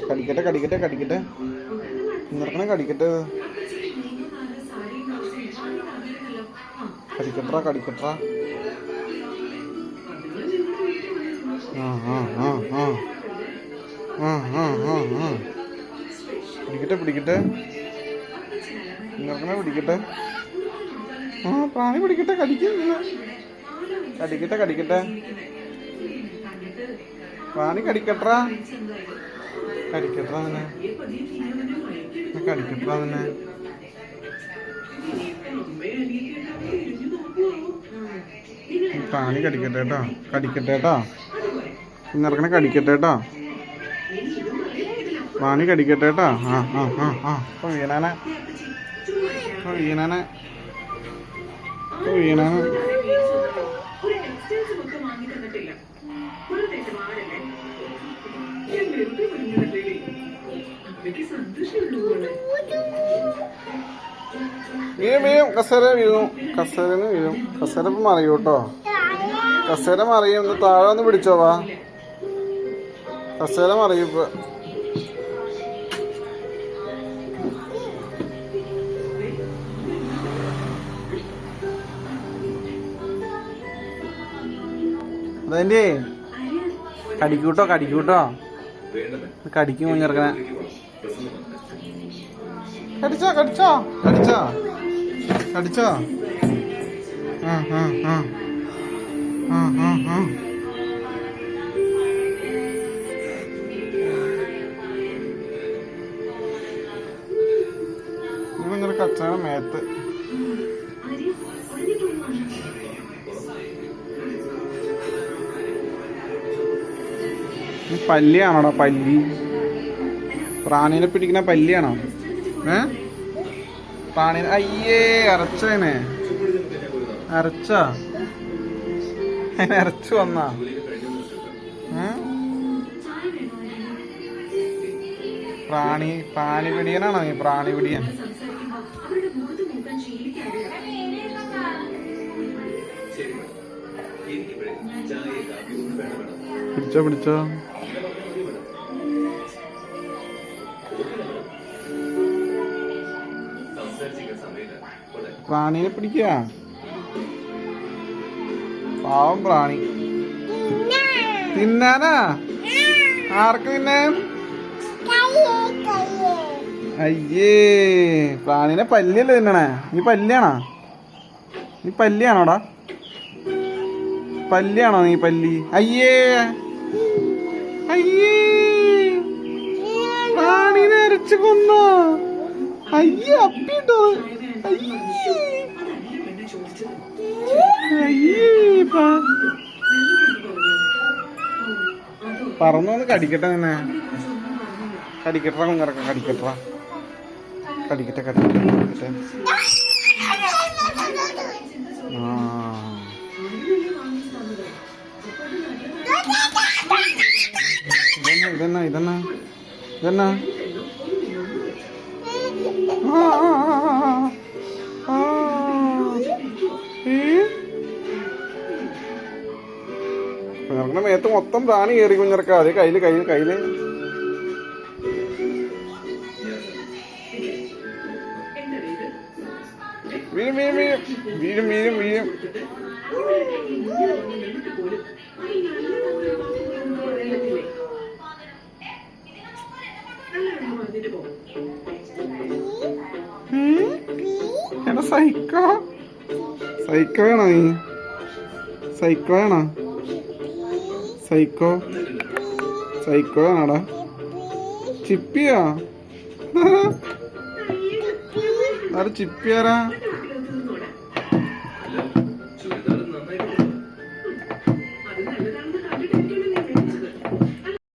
കടിക്കട്ടെ കടിക്കട്ടെ കടിക്കട്ടെ നിറക്കണേ കടിക്കട്ടെ കടിക്കട്ടാ കടിക്കട്ടാ ആ ആ ആ ആ ആ ആ ആ ആ പിടിക്കട്ടെ പിടിക്കട്ടെ നിറക്കണേ പിടിക്കട്ടെ ആ പ്രാണി പിടിക്കട്ടെ കടിക്കുന്നില്ല കടിക്കട്ടെ കടിക്കട്ടെ പ്രാണി കടിക്കട്ടാ കടിക്കട്ടാ തന്നെ കടിക്കട്ടാ തന്നെ പ്രാണി കടിക്കട്ടെ കേട്ടോ കടിക്കട്ടെ കേട്ടോ നിറക്കണ കടിക്കട്ടെ കേട്ടോ പ്രാണി കടിക്കട്ടെ കേട്ടോ ആ ആ ആ ആ ഇപ്പൊ വീണാനെ ഇപ്പൊ വീണാനെ ഇപ്പൊ വീണാനെ വീഴും വീഴും കസേര വീഴും കസേരന്ന് വീഴും കസേര ഇപ്പം മറിയും കേട്ടോ കസേര മറിയും ഒന്ന് താഴെ ഒന്ന് പിടിച്ചോ വാ കസേര മറിയും ഇപ്പൊ അതെന്റെ കടിക്കൂട്ടോ കടിക്കൂട്ടോ കടിക്കും കുഞ്ഞിറക്കണ കടിച്ചോ കടിച്ചോ കടിച്ചോ കടിച്ചോ ആ ആ ആ ആ ആ ആ ഇങ്ങനെ കച്ചാണ് മേത്ത് പല്ലിയാണോടാ പല്ലി പ്രാണീനെ പിടിക്കുന്ന പല്ലിയാണോ പ്രാണീനെ അയ്യേ അരച്ചേനെ അരച്ചാ അരച്ചു വന്നാ പ്രാണി പിടിയനാണോ നീ പ്രാണി പിടിയൻ പിടിച്ചോ പിടിച്ചോ പ്രാണീനെ പിടിക്കുക പാവം പ്രാണി തിന്നാനാ ആർക്ക് തിന്നാൻ അയ്യേ പ്രാണീനെ പല്ലിയല്ലേ തിന്നണേ നീ പല്ലിയാണോ നീ പല്ലിയാണോടാ പല്ലിയാണോ നീ പല്ലി അയ്യേ അയ്യേ പ്രാണീനെ അരച്ചു കൊന്നോ അയ്യേ അപ്പിട്ടോ പറന്നോന്ന് കടിക്കട്ടെ തന്നെ കടിക്കട്ടാ കുഞ്ഞിറക്കം കടിക്കട്ടാ കടിക്കട്ടെ കടിക്കട്ടെ കടിക്കട്ടെ ആ ഇതെന്നാ ഇതെന്നാ ഇതെന്നാ കുഞ്ഞിറക്കണ മേത്ത് മൊത്തം പ്രാണി കയറി കുഞ്ഞിറക്ക അത് കയ്യില് കയ്യില് കയ്യില് വീഴും വീഴും വീഴും വീഴും വീഴും എടാ സൈക്കോ സൈക്കോ ആണോ നീ സൈക്കോ ആണോ സൈക്കോ സൈക്കോ ആണോടാ ചിപ്പിയാ ആര് ചിപ്പിയാരാ